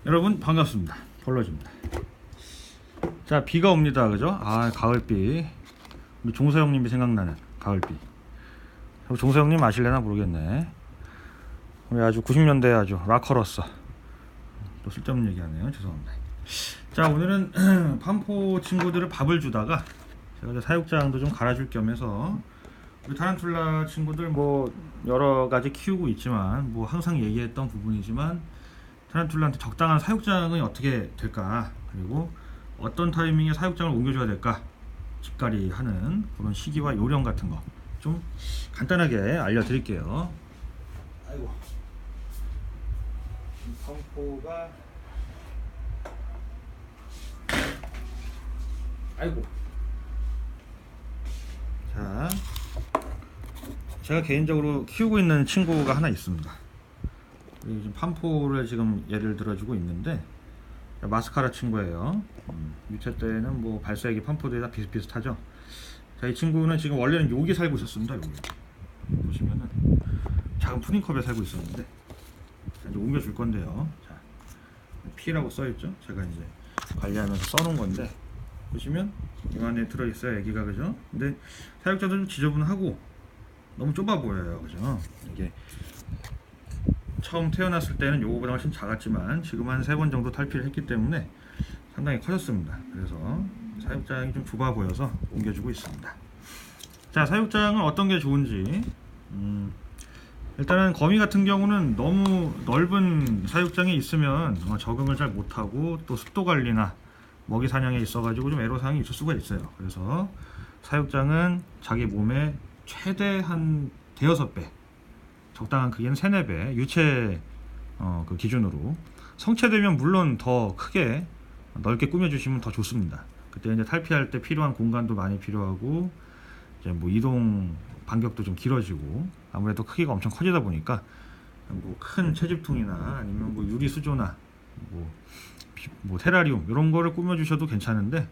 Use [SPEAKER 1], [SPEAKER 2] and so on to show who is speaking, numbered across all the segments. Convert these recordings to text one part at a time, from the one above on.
[SPEAKER 1] 여러분 반갑습니다. 벌러집니다. 자, 비가 옵니다. 그죠? 아, 가을비. 우리 종서형님이 생각나는 가을비. 종서형님 아실래나 모르겠네. 우리 아주 90년대 아주 락커로서 또 쓸데없는 얘기하네요. 죄송합니다. 자, 오늘은 판포 친구들을 밥을 주다가 제가 사육장도 좀 갈아줄 겸해서 우리 타란툴라 친구들 뭐 여러 가지 키우고 있지만 뭐 항상 얘기했던 부분이지만 타란툴라한테 적당한 사육장은 어떻게 될까, 그리고 어떤 타이밍에 사육장을 옮겨줘야 될까, 집갈이 하는 그런 시기와 요령 같은 거 좀 간단하게 알려드릴게요. 아이고, 판포가 아이고. 자, 제가 개인적으로 키우고 있는 친구가 하나 있습니다. 지금 판포를 지금 예를 들어주고 있는데 마스카라 친구예요. 유체 때는 뭐 발색이 판포들이 다 비슷비슷하죠. 자, 이 친구는 지금 원래는 여기 살고 있었습니다. 여기 보시면은 작은 푸딩컵에 살고 있었는데 이제 옮겨줄 건데요. 자, P라고 써있죠. 제가 이제 관리하면서 써놓은 건데 보시면 이 안에 들어있어요, 애기가. 그죠? 근데 사육자도 좀 지저분하고 너무 좁아 보여요. 그죠? 이게 처음 태어났을 때는 요거보다 훨씬 작았지만 지금 한 3번 정도 탈피를 했기 때문에 상당히 커졌습니다. 그래서 사육장이 좀 좁아 보여서 옮겨주고 있습니다. 자, 사육장은 어떤 게 좋은지, 일단은 거미 같은 경우는 너무 넓은 사육장에 있으면 적응을 잘 못하고 또 습도 관리나 먹이 사냥에 있어가지고 좀 애로사항이 있을 수가 있어요. 그래서 사육장은 자기 몸에 최대 한 대여섯 배, 적당한 크기는 3, 4배, 유체 그 기준으로 성체되면 물론 더 크게 넓게 꾸며주시면 더 좋습니다. 그때 이제 탈피할 때 필요한 공간도 많이 필요하고 이제 뭐 이동 간격도 좀 길어지고 아무래도 크기가 엄청 커지다 보니까 뭐 큰 채집통이나 아니면 뭐 유리 수조나 뭐 테라리움 이런 거를 꾸며주셔도 괜찮은데,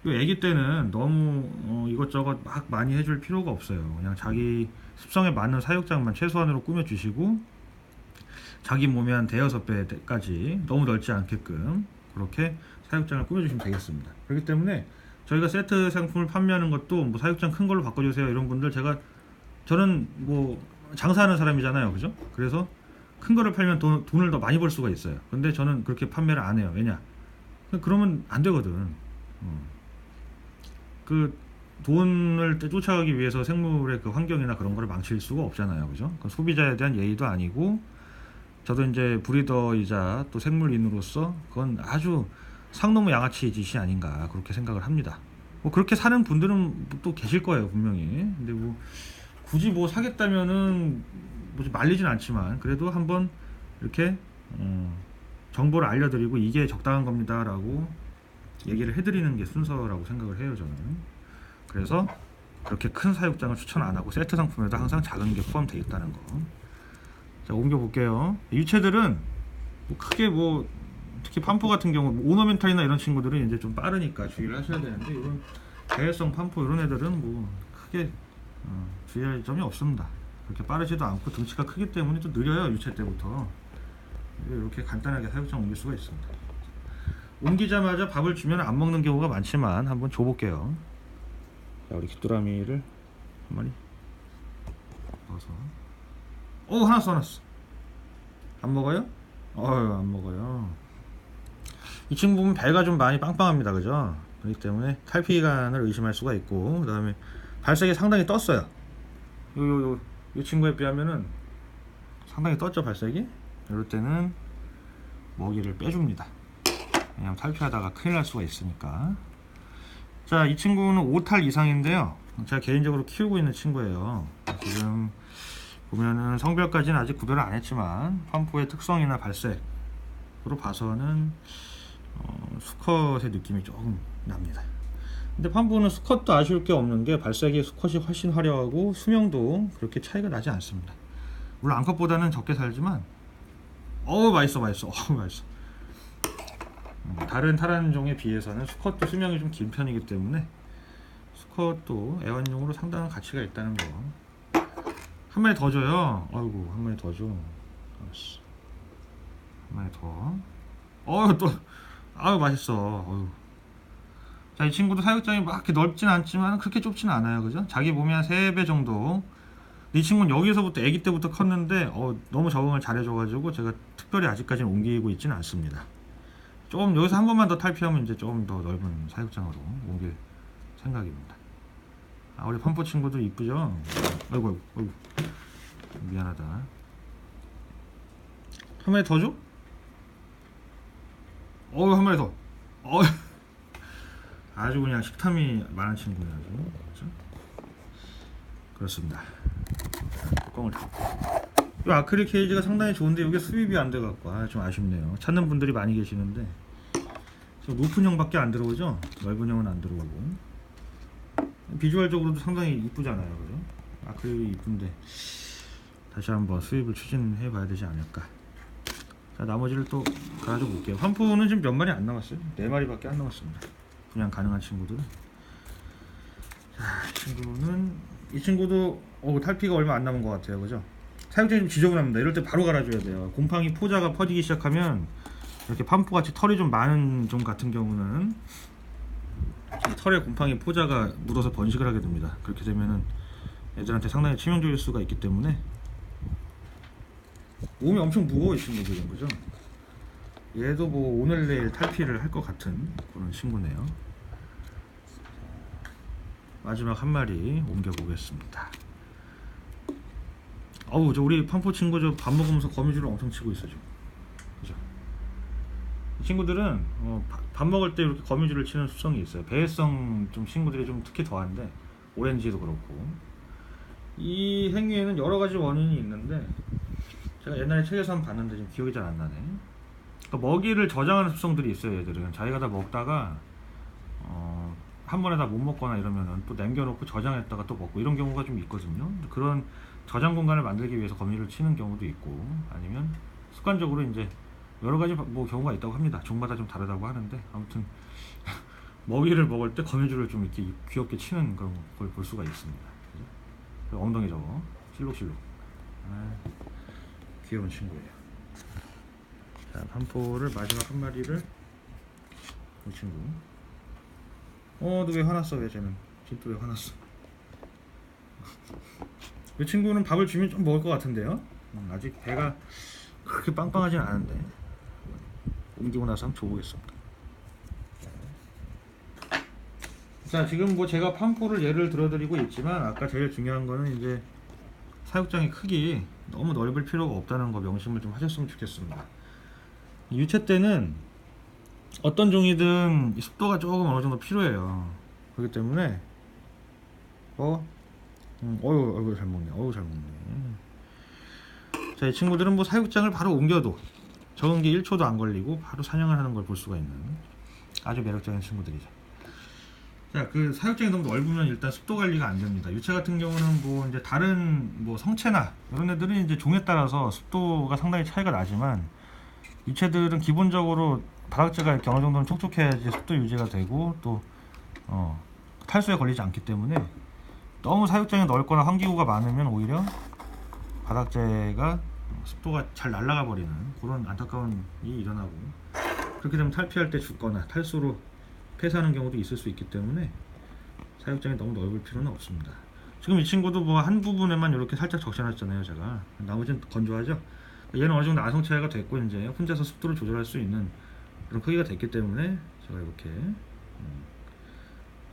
[SPEAKER 1] 이 애기 때는 너무 이것저것 막 많이 해줄 필요가 없어요. 그냥 자기 습성에 맞는 사육장만 최소한으로 꾸며주시고 자기 몸에 한 대여섯 배까지 너무 넓지 않게끔 그렇게 사육장을 꾸며주시면 되겠습니다. 그렇기 때문에 저희가 세트 상품을 판매하는 것도 뭐 사육장 큰 걸로 바꿔주세요 이런 분들, 저는 뭐 장사하는 사람이잖아요. 그죠? 그래서 큰 거를 팔면 돈을 더 많이 벌 수가 있어요. 근데 저는 그렇게 판매를 안 해요. 왜냐? 그러면 안 되거든. 그 돈을 쫓아가기 위해서 생물의 그 환경이나 그런 거를 망칠 수가 없잖아요. 그죠? 그 소비자에 대한 예의도 아니고, 저도 이제 브리더이자 또 생물인으로서 그건 아주 상놈의 양아치 짓이 아닌가 그렇게 생각을 합니다. 뭐 그렇게 사는 분들은 또 계실 거예요, 분명히. 근데 뭐 굳이 뭐 사겠다면은 뭐 말리진 않지만 그래도 한번 이렇게 정보를 알려드리고 이게 적당한 겁니다 라고 얘기를 해드리는 게 순서라고 생각을 해요, 저는. 그래서 그렇게 큰 사육장을 추천 안 하고 세트 상품에도 항상 작은 게 포함되어 있다는 거. 자, 옮겨 볼게요. 유체들은 뭐 크게 뭐 특히 판포 같은 경우 뭐 오너멘탈이나 이런 친구들은 이제 좀 빠르니까 주의를 하셔야 되는데, 이런 대회성 판포 이런 애들은 뭐 크게 주의할 점이 없습니다. 그렇게 빠르지도 않고 등치가 크기 때문에 좀 느려요, 유체 때부터. 이렇게 간단하게 사육장 옮길 수가 있습니다. 옮기자마자 밥을 주면 안 먹는 경우가 많지만 한번 줘볼게요. 자, 우리 귀뚜라미를 한 마리 넣어서. 오, 하나 써놨어. 안 먹어요? 안 먹어요. 이 친구 보면 배가 좀 많이 빵빵합니다. 그죠? 그렇기 때문에 탈피간을 의심할 수가 있고, 그 다음에 발색이 상당히 떴어요. 이 친구에 비하면은 상당히 떴죠, 발색이? 이럴 때는 먹이를 빼줍니다. 왜냐면 탈피하다가 큰일 날 수가 있으니까. 자, 이 친구는 5탈 이상인데요. 제가 개인적으로 키우고 있는 친구예요. 지금 보면은 성별까지는 아직 구별을 안 했지만 판포의 특성이나 발색으로 봐서는 수컷의 느낌이 조금 납니다. 근데 판포는 수컷도 아쉬울 게 없는 게 발색이 수컷이 훨씬 화려하고 수명도 그렇게 차이가 나지 않습니다. 물론 암컷보다는 적게 살지만 맛있어. 맛있어. 다른 타란종에 비해서는 수컷도 수명이 좀 긴 편이기 때문에 수컷도 애완용으로 상당한 가치가 있다는 거. 한 마리 더 줘요. 아이고, 한 마리 더 줘. 알았어. 한 마리 더. 또 아유 맛있어. 자, 이 친구도 사육장이 막 이렇게 넓진 않지만 그렇게 좁진 않아요, 그죠? 자기 몸이 한 3배 정도. 이 친구는 여기서부터 아기 때부터 컸는데 너무 적응을 잘해줘가지고 제가 특별히 아직까지는 옮기고 있지는 않습니다. 좀 여기서 한 번만 더 탈피하면 이제 조금 더 넓은 사육장으로 옮길 생각입니다. 우리 펌프 친구들 이쁘죠? 아이고 미안하다. 한 마리 더 줘? 한 마리 더. 아주 그냥 식탐이 많은 친구네 아주. 그렇죠? 그렇습니다. 뚜껑을 닫고. 이 아크릴 케이지가 상당히 좋은데 이게 수입이 안 돼갖고 좀 아쉽네요. 찾는 분들이 많이 계시는데 높은 형밖에 안 들어오죠? 넓은 형은 안 들어오고. 비주얼적으로도 상당히 이쁘잖아요, 그죠? 아크릴이 이쁜데 다시 한번 수입을 추진해 봐야 되지 않을까. 자, 나머지를 또 가져 볼게요. 환포는 지금 몇 마리 안 남았어요. 4마리밖에 안 남았습니다. 분양 가능한 친구들은. 자, 이 친구도 탈피가 얼마 안 남은 것 같아요, 그죠? 사육장이 좀 지저분합니다. 이럴 때 바로 갈아줘야 돼요. 곰팡이 포자가 퍼지기 시작하면 이렇게 팜포같이 털이 좀 많은 종 같은 경우는 털에 곰팡이 포자가 묻어서 번식을 하게 됩니다. 그렇게 되면은 애들한테 상당히 치명적일 수가 있기 때문에. 몸이 엄청 무거워 이 친구들은, 그죠? 얘도 뭐 오늘 내일 탈피를 할 것 같은 그런 친구네요. 마지막 한 마리 옮겨 보겠습니다. 저 우리 팜포 친구 저 밥 먹으면서 거미줄을 엄청 치고 있어 지금. 그죠? 이 친구들은 밥 먹을 때 이렇게 거미줄을 치는 습성이 있어요. 배회성 좀 친구들이 좀 특히 더한데, 오렌지도 그렇고. 이 행위에는 여러 가지 원인이 있는데 제가 옛날에 책에서 한번 봤는데 지금 기억이 잘 안 나네. 그러니까 먹이를 저장하는 습성들이 있어요. 얘들은 자기가 다 먹다가 한 번에 다 못 먹거나 이러면은 또 남겨놓고 저장했다가 또 먹고 이런 경우가 좀 있거든요. 그런 저장 공간을 만들기 위해서 거미를 치는 경우도 있고, 아니면 습관적으로 이제 여러 가지 뭐 경우가 있다고 합니다. 종마다 좀 다르다고 하는데, 아무튼 먹이를 먹을 때 거미줄을 좀 이렇게 귀엽게 치는 그런 걸 볼 수가 있습니다. 그죠? 엉덩이 저거 실룩실룩. 귀여운 친구예요. 자, 팜포를 마지막 한 마리를 이 친구. 너 왜 화났어? 왜 쟤는? 쟤또 왜 화났어? 이 친구는 밥을 주면 좀 먹을 것 같은데요? 아직 배가 그렇게 빵빵하진 않은데 옮기고 나서 한번 줘보겠습니다. 자, 지금 뭐 제가 팜포를 예를 들어드리고 있지만 아까 제일 중요한 거는 이제 사육장의 크기 너무 넓을 필요가 없다는 거 명심을 좀 하셨으면 좋겠습니다. 유체 때는 어떤 종이든 습도가 조금 어느 정도 필요해요. 그렇기 때문에 어이구 잘 먹네. 잘 먹네. 자, 이 친구들은 뭐 사육장을 바로 옮겨도 적은 게 1초도 안 걸리고 바로 사냥을 하는 걸 볼 수가 있는 아주 매력적인 친구들이죠. 자, 그 사육장이 너무 넓으면 일단 습도 관리가 안 됩니다. 유체 같은 경우는 뭐 이제 다른 뭐 성체나 이런 애들은 이제 종에 따라서 습도가 상당히 차이가 나지만, 유체들은 기본적으로 바닥재가 이렇게 어느 정도는 촉촉해야지 습도 유지가 되고 또 탈수에 걸리지 않기 때문에, 너무 사육장이 넓거나 환기구가 많으면 오히려 바닥재가 습도가 잘 날아가 버리는 그런 안타까운 일이 일어나고, 그렇게 되면 탈피할 때 죽거나 탈수로 폐사하는 경우도 있을 수 있기 때문에 사육장이 너무 넓을 필요는 없습니다. 지금 이 친구도 뭐 한 부분에만 이렇게 살짝 적셔놨잖아요. 제가 나머지는 건조하죠. 얘는 어느 정도 아성체가 됐고 이제 혼자서 습도를 조절할 수 있는 그런 크기가 됐기 때문에 제가 이렇게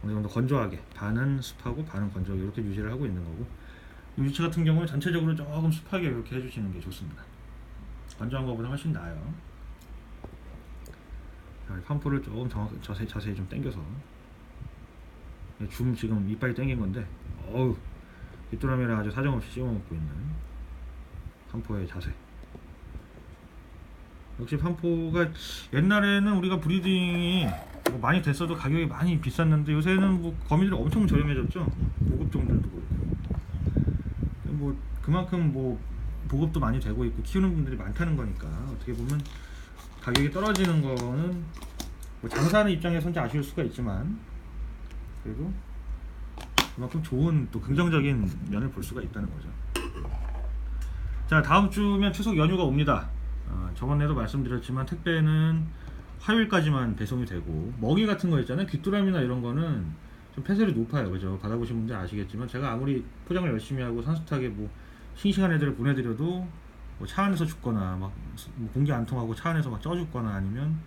[SPEAKER 1] 어느 정도 건조하게, 반은 습하고 반은 건조하게 이렇게 유지를 하고 있는 거고, 유치 같은 경우는 전체적으로 조금 습하게 이렇게 해주시는 게 좋습니다. 건조한 것보다 훨씬 나아요. 팜포를 조금 자세히 좀 당겨서, 지금 이빨이 당긴 건데 귀뚜라미를 아주 사정없이 씹어먹고 있는 팜포의 자세. 역시 팜포가 옛날에는 우리가 브리딩이 뭐 많이 됐어도 가격이 많이 비쌌는데 요새는 뭐 거미들이 엄청 저렴해졌죠. 보급종들도 그렇고. 뭐 그만큼 뭐 보급도 많이 되고 있고 키우는 분들이 많다는 거니까 어떻게 보면 가격이 떨어지는 거는 뭐 장사하는 입장에서는 좀 아쉬울 수가 있지만, 그래도 그만큼 좋은 또 긍정적인 면을 볼 수가 있다는 거죠. 자, 다음 주면 추석 연휴가 옵니다. 저번에도 말씀드렸지만 택배는 화요일까지만 배송이 되고, 먹이 같은 거 있잖아요. 귀뚜라미나 이런 거는 좀 폐쇄율이 높아요. 그죠? 받아보신 분들 아시겠지만 제가 아무리 포장을 열심히 하고 산뜻하게 뭐 싱싱한 애들을 보내드려도 뭐 차 안에서 죽거나 막 공기 안 통하고 차 안에서 막 쪄 죽거나 아니면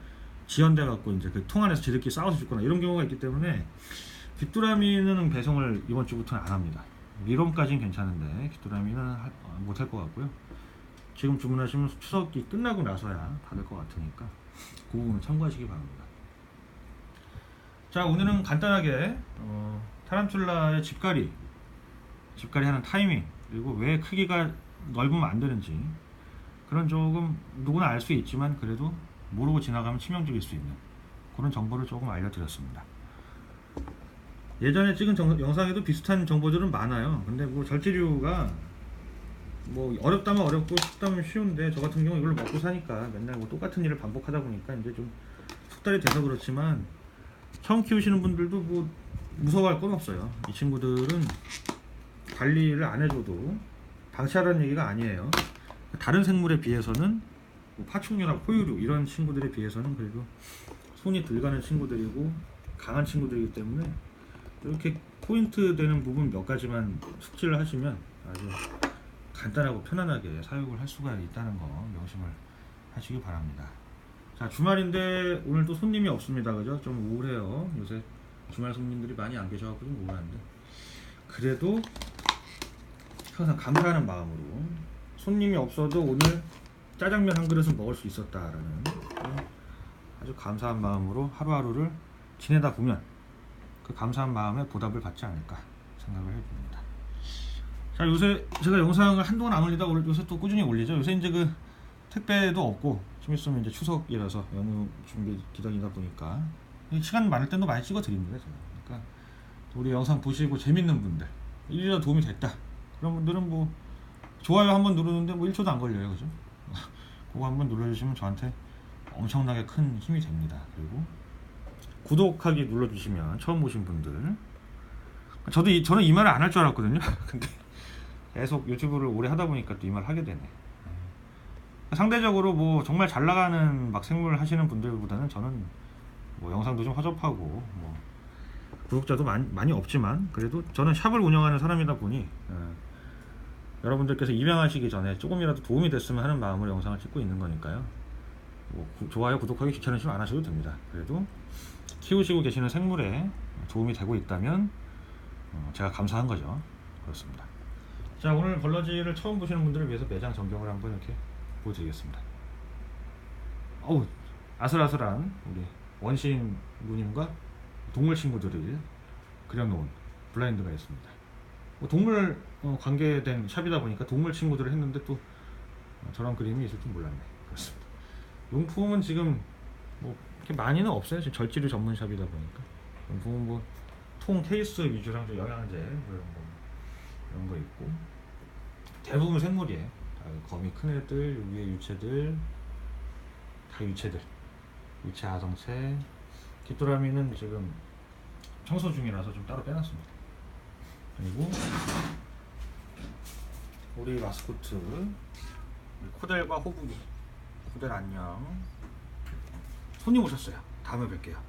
[SPEAKER 1] 지연돼 갖고 이제 그 통 안에서 지들끼리 싸워서 죽거나 이런 경우가 있기 때문에 귀뚜라미는 배송을 이번 주부터는 안 합니다. 미롬까지는 괜찮은데 귀뚜라미는 못할 것 같고요. 지금 주문하시면 추석이 끝나고 나서야 받을 것 같으니까 그 부분은 참고하시기 바랍니다. 자, 오늘은 간단하게 타란툴라의 집갈이 하는 타이밍, 그리고 왜 크기가 넓으면 안 되는지, 그런 조금 누구나 알 수 있지만 그래도 모르고 지나가면 치명적일 수 있는 그런 정보를 조금 알려드렸습니다. 예전에 찍은 영상에도 비슷한 정보들은 많아요. 근데 뭐 절지류가 뭐 어렵다면 어렵고 쉽다면 쉬운데, 저 같은 경우 이걸로 먹고 사니까 맨날 뭐 똑같은 일을 반복하다 보니까 이제 좀 숙달이 돼서 그렇지만, 처음 키우시는 분들도 뭐 무서워할 건 없어요. 이 친구들은 관리를 안 해줘도 방치하라는 얘기가 아니에요. 다른 생물에 비해서는 뭐 파충류나 포유류 이런 친구들에 비해서는 그래도 손이 덜 가는 친구들이고 강한 친구들이기 때문에 이렇게 포인트 되는 부분 몇 가지만 숙지를 하시면 아주 간단하고 편안하게 사육을 할 수가 있다는 거 명심을 하시기 바랍니다. 자, 주말인데 오늘 또 손님이 없습니다. 그죠? 좀 우울해요. 요새 주말 손님들이 많이 안 계셔갖고 좀 우울한데, 그래도 항상 감사하는 마음으로, 손님이 없어도 오늘 짜장면 한 그릇은 먹을 수 있었다라는 아주 감사한 마음으로 하루하루를 지내다 보면 그 감사한 마음에 보답을 받지 않을까 생각을 해봅니다. 자, 요새 제가 영상을 한동안 안 올리다 요새 또 꾸준히 올리죠. 요새 이제 그 택배도 없고 좀 있으면 이제 추석이라서 연휴 준비 기다리다 보니까 시간 많을 때도 많이 찍어 드립니다. 제가. 그러니까 우리 영상 보시고 재밌는 분들, 일이라도 도움이 됐다 그런 분들은 뭐 좋아요 한번 누르는데 뭐 1초도 안 걸려요. 그죠? 그거 한번 눌러주시면 저한테 엄청나게 큰 힘이 됩니다. 그리고 구독하기 눌러주시면, 처음 보신 분들, 저는 이 말을 안 할 줄 알았거든요. 근데 계속 유튜브를 오래 하다 보니까 또 이 말을 하게 되네. 상대적으로 뭐 정말 잘 나가는 막 생물 하시는 분들보다는 저는 뭐 영상도 좀 허접하고 뭐 구독자도 많이 없지만 그래도 저는 샵을 운영하는 사람이다 보니 여러분들께서 입양하시기 전에 조금이라도 도움이 됐으면 하는 마음으로 영상을 찍고 있는 거니까요. 뭐 좋아요, 구독하기 귀찮으시면 안 하셔도 됩니다. 그래도 키우시고 계시는 생물에 도움이 되고 있다면 제가 감사한 거죠. 그렇습니다. 자, 오늘 걸러지를 처음 보시는 분들을 위해서 매장 전경을 한번 이렇게 보여드리겠습니다. 어우, 아슬아슬한 우리 원시인 누님과 동물 친구들을 그려놓은 블라인드가 있습니다. 뭐 동물 관계된 샵이다 보니까 동물 친구들을 했는데 또 저런 그림이 있을 줄 몰랐네. 그렇습니다. 용품은 지금 뭐 이렇게 많이는 없어요. 지금 절지류 전문 샵이다 보니까 용품은 뭐 통 케이스 위주랑 좀 영양제 뭐 이런 거 있고, 대부분 생물이에요. 거미 큰 애들, 위에 유체들, 다 유체 아성체. 귀뚜라미는 지금 청소 중이라서 좀 따로 빼놨습니다. 그리고 우리 마스코트 코델과 호북이. 코델 안녕. 손님 오셨어요. 다음에 뵐게요.